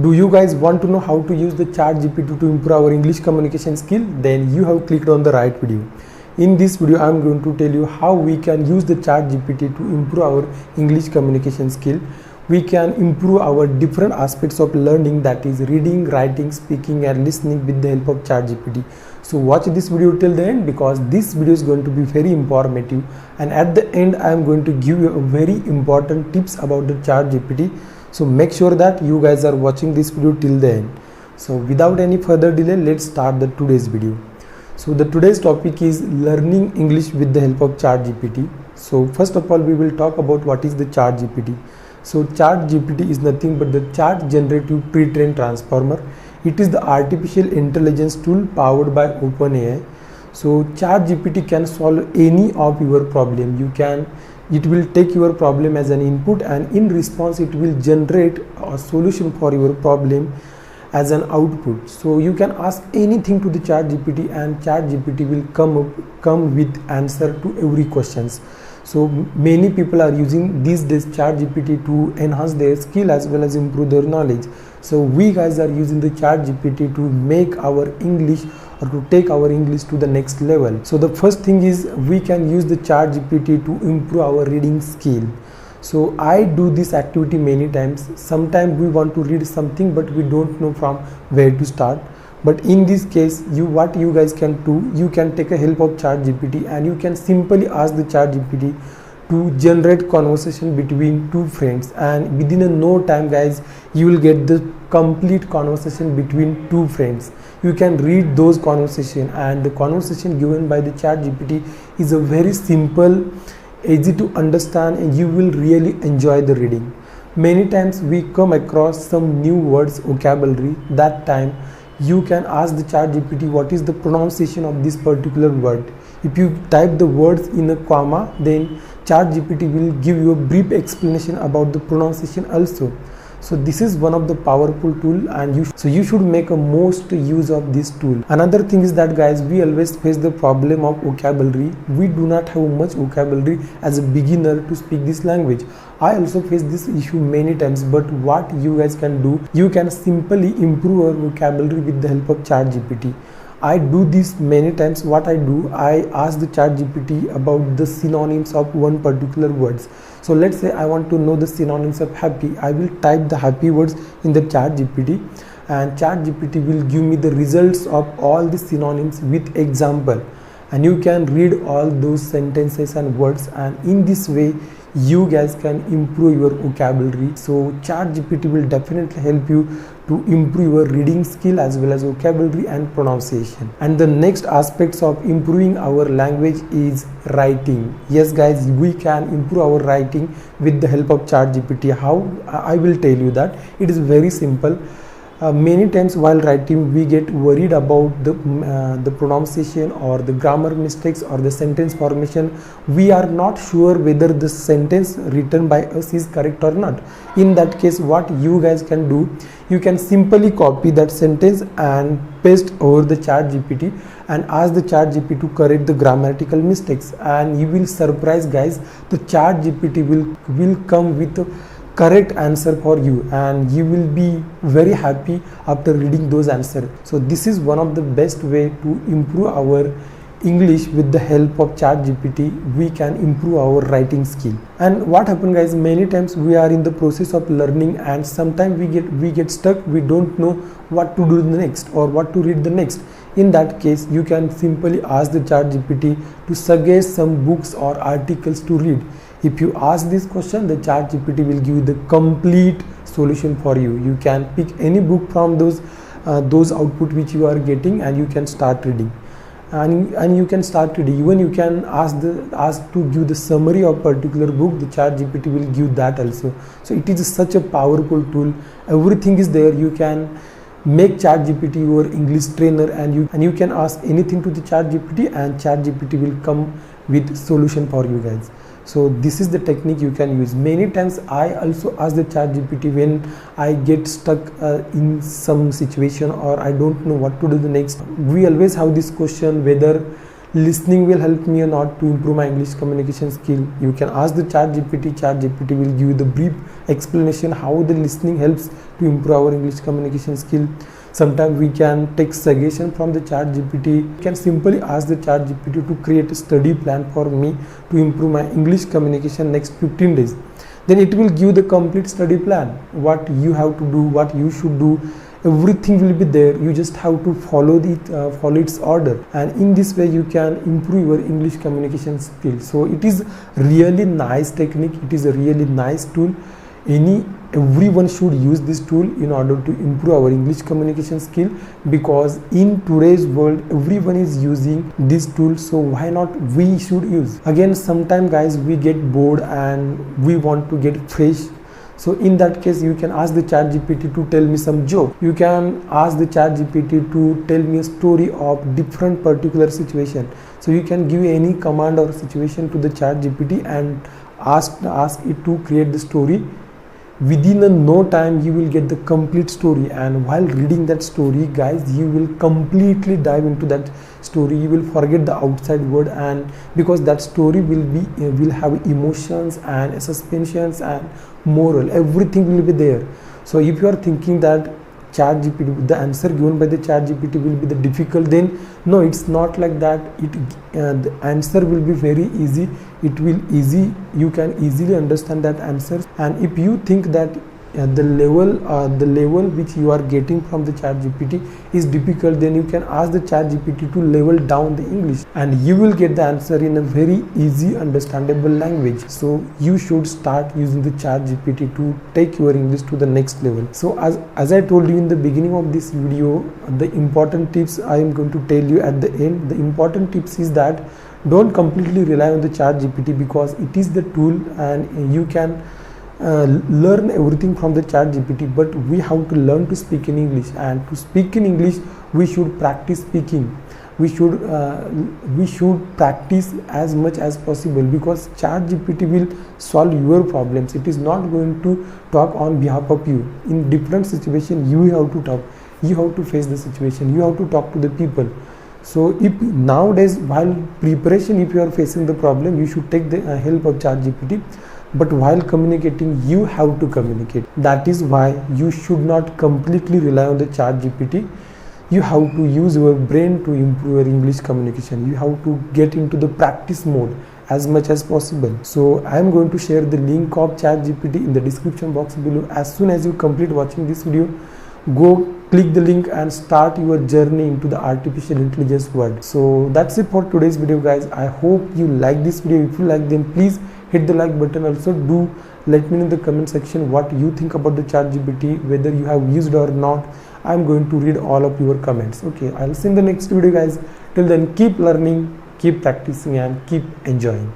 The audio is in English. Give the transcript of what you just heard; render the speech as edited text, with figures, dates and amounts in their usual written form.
Do you guys want to know how to use the ChatGPT to improve our English communication skill? Then you have clicked on the right video. In this video, I am going to tell you how we can use the ChatGPT to improve our English communication skill. We can improve our different aspects of learning, that is reading, writing, speaking and listening with the help of ChatGPT. So watch this video till the end, because this video is going to be very informative, and at the end I am going to give you a very important tips about the ChatGPT. So make sure that you guys are watching this video till the end. So without any further delay, let's start the today's video. So the today's topic is learning English with the help of ChatGPT. So first of all, we will talk about what is the ChatGPT. So ChatGPT is nothing but the Chat Generative Pre-trained Transformer. It is the artificial intelligence tool powered by OpenAI. So ChatGPT can solve any of your problem. It will take your problem as an input, and in response it will generate a solution for your problem as an output. So you can ask anything to the ChatGPT and ChatGPT will come with answer to every questions. So many people are using these days ChatGPT to enhance their skill as well as improve their knowledge. So we guys are using the ChatGPT to make our English, or to take our English to the next level. So the first thing is we can use the ChatGPT to improve our reading skill. So I do this activity many times. Sometimes we want to read something but we don't know from where to start. But in this case, what you guys can do, you can take a help of ChatGPT and you can simply ask the ChatGPT to generate conversation between two friends, and within no time guys, you will get the complete conversation between two friends. You can read those conversation, and the conversation given by the ChatGPT is a very simple, easy to understand, and you will really enjoy the reading. Many times we come across some new words, vocabulary. That time you can ask the ChatGPT what is the pronunciation of this particular word. If you type the words in a comma, then ChatGPT will give you a brief explanation about the pronunciation also. So this is one of the powerful tool, and you should make a most use of this tool. Another thing is that guys, we always face the problem of vocabulary. We do not have much vocabulary as a beginner to speak this language. I also face this issue many times, but what you guys can do, you can simply improve your vocabulary with the help of ChatGPT. I do this many times. What I do, I ask the ChatGPT about the synonyms of one particular words. So let's say I want to know the synonyms of happy. I will type the happy words in the ChatGPT, and ChatGPT will give me the results of all the synonyms with example, and you can read all those sentences and words, and in this way you guys can improve your vocabulary. So ChatGPT will definitely help you to improve your reading skill as well as vocabulary and pronunciation. And the next aspects of improving our language is writing. Yes guys, we can improve our writing with the help of ChatGPT. How? I will tell you that. It is very simple. Many times while writing we get worried about the pronunciation or the grammar mistakes or the sentence formation. We are not sure whether the sentence written by us is correct or not. In that case, what you guys can do, you can simply copy that sentence and paste over the ChatGPT and ask the ChatGPT to correct the grammatical mistakes, and you will surprise guys, the ChatGPT will come with a correct answer for you, and you will be very happy after reading those answers. So this is one of the best way to improve our English. With the help of ChatGPT, we can improve our writing skill. And what happens guys, many times we are in the process of learning, and sometimes we get stuck. We don't know what to do next or what to read the next. In that case, you can simply ask the ChatGPT to suggest some books or articles to read. If you ask this question, the ChatGPT will give you the complete solution for you. You can pick any book from those output which you are getting, and you can start reading. And you can start reading. Even you can ask to give the summary of particular book. The ChatGPT will give that also. So it is such a powerful tool. Everything is there. You can make ChatGPT your English trainer, and you can ask anything to the ChatGPT, and ChatGPT will come with solution for you guys. So this is the technique you can use. Many times I also ask the ChatGPT when I get stuck in some situation or I don't know what to do the next. We always have this question whether listening will help me or not to improve my English communication skill. You can ask the ChatGPT will give you the brief explanation how the listening helps to improve our English communication skill. Sometimes we can take suggestion from the ChatGPT. You can simply ask the ChatGPT to create a study plan for me to improve my English communication next 15 days. Then it will give the complete study plan, what you have to do, what you should do. Everything will be there. You just have to follow its order, and in this way you can improve your English communication skill. So it is really nice technique. It is a really nice tool. Everyone should use this tool in order to improve our English communication skill, because in today's world everyone is using this tool, so why not we should use. Again, sometimes guys, we get bored and we want to get fresh. So in that case, you can ask the ChatGPT to tell me some joke. You can ask the ChatGPT to tell me a story of different particular situation. So you can give any command or situation to the ChatGPT and ask it to create the story. Within no time you will get the complete story, and while reading that story, guys, you will completely dive into that story. You will forget the outside world, and because that story will have emotions and suspensions and moral, everything will be there. So if you are thinking that ChatGPT, the answer given by the ChatGPT will be the difficult, then no, it's not like that. The answer will be very easy. You can easily understand that answer. And if you think that the level which you are getting from the ChatGPT is difficult, then you can ask the ChatGPT to level down the English, and you will get the answer in a very easy understandable language. So you should start using the ChatGPT to take your English to the next level. So as I told you in the beginning of this video, the important tips I am going to tell you at the end. The important tips is that don't completely rely on the ChatGPT, because it is the tool and you can learn everything from the ChatGPT, but we have to learn to speak in English, and to speak in English we should practice speaking. We should practice as much as possible, because ChatGPT will solve your problems. It is not going to talk on behalf of you. In different situations you have to talk, you have to face the situation, you have to talk to the people. So if nowadays while preparation, if you are facing the problem, you should take the help of ChatGPT. But while communicating, you have to communicate. That is why you should not completely rely on the ChatGPT. You have to use your brain to improve your English communication. You have to get into the practice mode as much as possible. So I am going to share the link of ChatGPT in the description box below. As soon as you complete watching this video, go click the link and start your journey into the artificial intelligence world. So that's it for today's video, guys. I hope you like this video. If you like, then please hit the like button. Also do let me know in the comment section what you think about the ChatGPT, whether you have used or not. I'm going to read all of your comments. Okay, I'll see you in the next video, guys. Till then, keep learning, keep practicing, and keep enjoying.